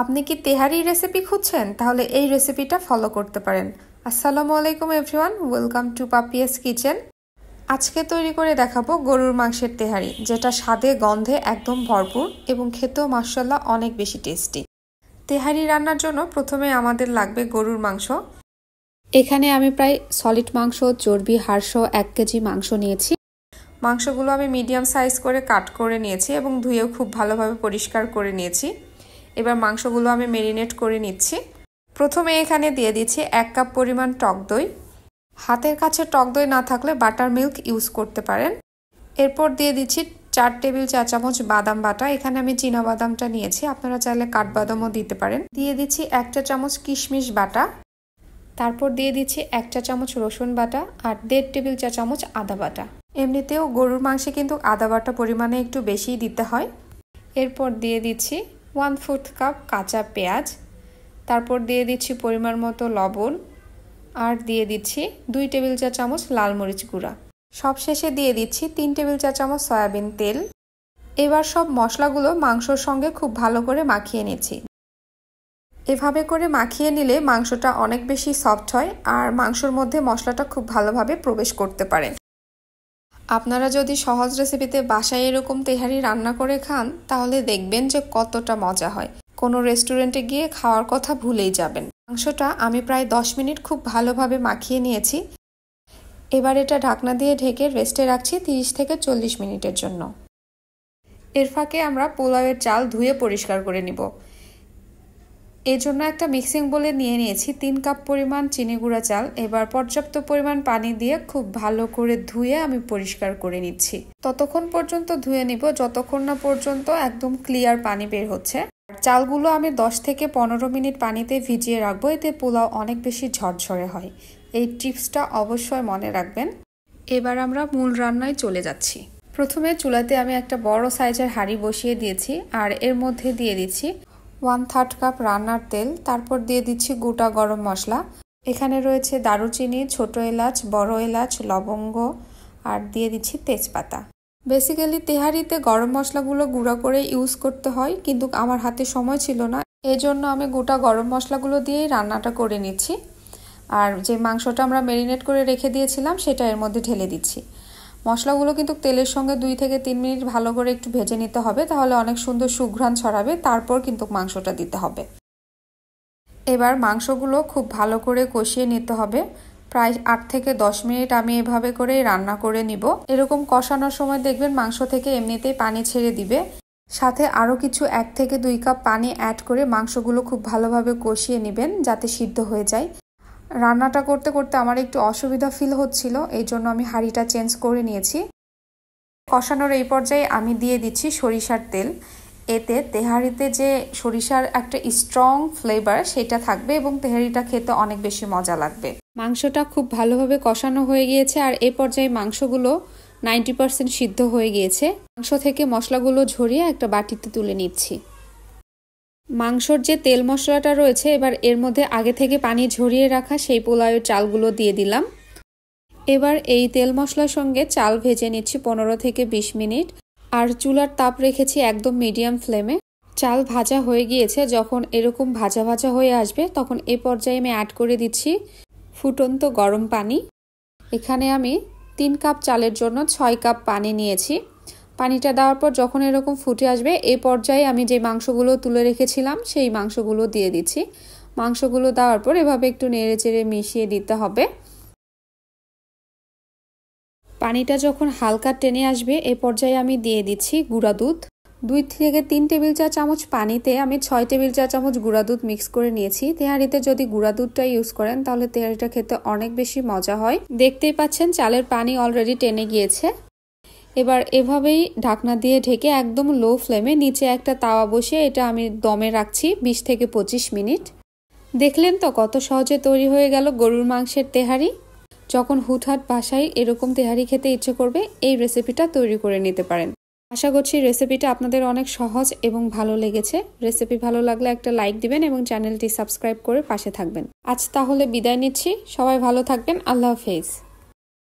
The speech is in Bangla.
আপনি কি তেহারি রেসিপি খুঁজছেন? তাহলে এই রেসিপিটা ফলো করতে পারেন। আসসালামু আলাইকুম everyone, welcome to Papiya's kitchen. আজকে তৈরি করে দেখাবো গরুর মাংসের তেহারি, যেটা স্বাদে গন্ধে একদম ভরপুর এবং খেতেও মাশাআল্লাহ অনেক বেশি টেস্টি। তেহারি রান্নার জন্য প্রথমে আমাদের লাগবে গরুর মাংস। এখানে আমি প্রায় সলিড মাংস, চর্বি, হাড়সহ 1 কেজি মাংস নিয়েছি। মাংসগুলো আমি মিডিয়াম সাইজ করে কাট করে নিয়েছি এবং ধুয়েও খুব ভালোভাবে পরিষ্কার করে নিয়েছি। এবার মাংসগুলো আমি ম্যারিনেট করে নিচ্ছি। প্রথমে এখানে দিয়ে দিচ্ছি 1 কাপ পরিমাণ টক দই। হাতের কাছে টক দই না থাকলে বাটার মিল্ক ইউজ করতে পারেন। এরপর দিয়ে দিচ্ছি 4 টেবিল চা চামচ বাদাম বাটা। এখানে আমি চীনা বাদামটা নিয়েছি, আপনারা চাইলে কাঠবাদামও দিতে পারেন। দিয়ে দিচ্ছি 1 চা চামচ কিশমিশ বাটা। তারপর দিয়ে দিচ্ছি 1 চা চামচ রসুন বাটা আর 1.5 টেবিল চা চামচ আদা বাটা। এমনিতেও গরুর মাংসে কিন্তু আদা বাটা পরিমাণে একটু বেশিই দিতে হয়। এরপর দিয়ে দিচ্ছি 1/4 কাপ কাঁচা পেঁয়াজ। তারপর দিয়ে দিচ্ছি পরিমাণ মতো লবণ আর দিয়ে দিচ্ছি 2 টেবিল চা চামচ লাল মরিচ গুঁড়া। সবশেষে দিয়ে দিচ্ছি 3 টেবিল চা চামচ সয়াবিন তেল। এবার সব মশলাগুলো মাংসর সঙ্গে খুব ভালো করে মাখিয়ে নিচ্ছি। এভাবে করে মাখিয়ে নিলে মাংসটা অনেক বেশি সফট হয় আর মাংসর মধ্যে মশলাটা খুব ভালোভাবে প্রবেশ করতে পারে। আপনারা যদি সহজ রেসিপিতে বাসায় এরকম তেহারি রান্না করে খান তাহলে দেখবেন যে কতটা মজা হয়। কোনো রেস্টুরেন্টে গিয়ে খাওয়ার কথা ভুলেই যাবেন। মাংসটা আমি প্রায় 10 মিনিট খুব ভালোভাবে মাখিয়ে নিয়েছি। এবার এটা ঢাকনা দিয়ে ঢেকে রেস্টে রাখছি 30 থেকে 40 মিনিটের জন্য। এর ফাঁকে আমরা পোলাওয়ের চাল ধুয়ে পরিষ্কার করে নিব। এর জন্য একটা মিক্সিং বোলে নিয়ে নিয়েছি 3 কাপ পরিমাণ চিনি গুঁড়া চাল। এবার পর্যাপ্ত পরিমাণ পানি দিয়ে খুব ভালো করে ধুয়ে আমি পরিষ্কার করে নিচ্ছি। ততক্ষণ পর্যন্ত ধুয়ে নিব যতক্ষণ না পর্যন্ত একদম ক্লিয়ার পানি বের হচ্ছে। চালগুলো আমি 10 থেকে 15 মিনিট পানিতে ভিজিয়ে রাখবো, এতে পোলাও অনেক বেশি ঝরঝরে হয়। এই টিপসটা অবশ্যই মনে রাখবেন। এবার আমরা মূল রান্নায় চলে যাচ্ছি। প্রথমে চুলাতে আমি একটা বড় সাইজের হাঁড়ি বসিয়ে দিয়েছি আর এর মধ্যে দিয়ে দিচ্ছি 1/3 কাপ রান্নার তেল। তারপর দিয়ে দিচ্ছি গোটা গরম মশলা। এখানে রয়েছে দারুচিনি, ছোট এলাচ, বড় এলাচ, লবঙ্গ আর দিয়ে দিচ্ছি তেজপাতা। বেসিক্যালি তেহারিতে গরম মশলাগুলো গুঁড়া করে ইউজ করতে হয়, কিন্তু আমার হাতে সময় ছিল না, এজন্য আমি গোটা গরম মশলাগুলো দিয়েই রান্নাটা করে নিচ্ছি। আর যে মাংসটা আমরা ম্যারিনেট করে রেখে দিয়েছিলাম সেটা এর মধ্যে ঢেলে দিচ্ছি। মশলাগুলো কিন্তু তেলের সঙ্গে 2 থেকে 3 মিনিট ভালো করে একটু ভেজে নিতে হবে, তাহলে অনেক সুন্দর সুঘ্রাণ ছড়াবে। তারপর কিন্তু মাংসটা দিতে হবে। এবার মাংসগুলো খুব ভালো করে কষিয়ে নিতে হবে। প্রায় 8 থেকে 10 মিনিট আমি এভাবে করেই রান্না করে নিব। এরকম কষানোর সময় দেখবেন মাংস থেকে এমনিতেই পানি ছেড়ে দিবে। সাথে আরও কিছু 1 থেকে 2 কাপ পানি অ্যাড করে মাংসগুলো খুব ভালোভাবে কষিয়ে নেবেন যাতে সিদ্ধ হয়ে যায়। রান্নাটা করতে করতে আমার একটু অসুবিধা ফিল হচ্ছিল, এই জন্য আমি হাঁড়িটা চেঞ্জ করে নিয়েছি। কষানোর এই পর্যায়ে আমি দিয়ে দিচ্ছি সরিষার তেল। এতে তেহারিতে যে সরিষার একটা স্ট্রং ফ্লেভার সেটা থাকবে এবং তেহারিটা খেতে অনেক বেশি মজা লাগবে। মাংসটা খুব ভালোভাবে কষানো হয়ে গিয়েছে আর এই পর্যায়ে মাংসগুলো 90% সিদ্ধ হয়ে গিয়েছে। মাংস থেকে মশলাগুলো ঝরিয়ে একটা বাটিতে তুলে নিচ্ছি। মাংসর যে তেল মশলাটা রয়েছে এবার এর মধ্যে আগে থেকে পানি ঝরিয়ে রাখা সেই পোলাওয়ের চালগুলো দিয়ে দিলাম। এবার এই তেল মশলার সঙ্গে চাল ভেজে নিচ্ছি 15 থেকে 20 মিনিট আর চুলার তাপ রেখেছি একদম মিডিয়াম ফ্লেমে। চাল ভাজা হয়ে গিয়েছে, যখন এরকম ভাজা ভাজা হয়ে আসবে তখন এই পর্যায়ে আমি অ্যাড করে দিচ্ছি ফুটন্ত গরম পানি। এখানে আমি 3 কাপ চালের জন্য 6 কাপ পানি নিয়েছি। পানিটা দেওয়ার পর যখন এরকম ফুটে আসবে এই পর্যায়ে আমি যে মাংসগুলো তুলে রেখেছিলাম সেই মাংসগুলো দিয়ে দিচ্ছি। মাংসগুলো দেওয়ার পর এভাবে একটু নেড়ে চেড়ে মিশিয়ে দিতে হবে। পানিটা যখন হালকা টেনে আসবে এই পর্যায়ে আমি দিয়ে দিচ্ছি গুঁড়া দুধ। 2 থেকে 3 টেবিল চা চামচ পানিতে আমি 6 টেবিল চা চামচ গুঁড়া দুধ মিক্স করে নিয়েছি। তেহারিতে যদি গুঁড়া দুধটা ইউজ করেন তাহলে তেহারিটা খেতে অনেক বেশি মজা হয়। দেখতেই পাচ্ছেন চালের পানি অলরেডি টেনে গিয়েছে। এবার এভাবেই ঢাকনা দিয়ে ঢেকে একদম লো ফ্লেমে নিচে একটা তাওয়া বসিয়ে এটা আমি দমে রাখছি 20 থেকে 25 মিনিট। দেখলেন তো কত সহজে তৈরি হয়ে গেল গরুর মাংসের তেহারি। যখন হুটহাট বাসায় এরকম তেহারি খেতে ইচ্ছে করবে এই রেসিপিটা তৈরি করে নিতে পারেন। আশা করছি রেসিপিটা আপনাদের অনেক সহজ এবং ভালো লেগেছে। রেসিপি ভালো লাগলে একটা লাইক দিবেন এবং চ্যানেলটি সাবস্ক্রাইব করে পাশে থাকবেন। আজ তাহলে বিদায় নিচ্ছি। সবাই ভালো থাকবেন। আল্লাহ হাফেজ।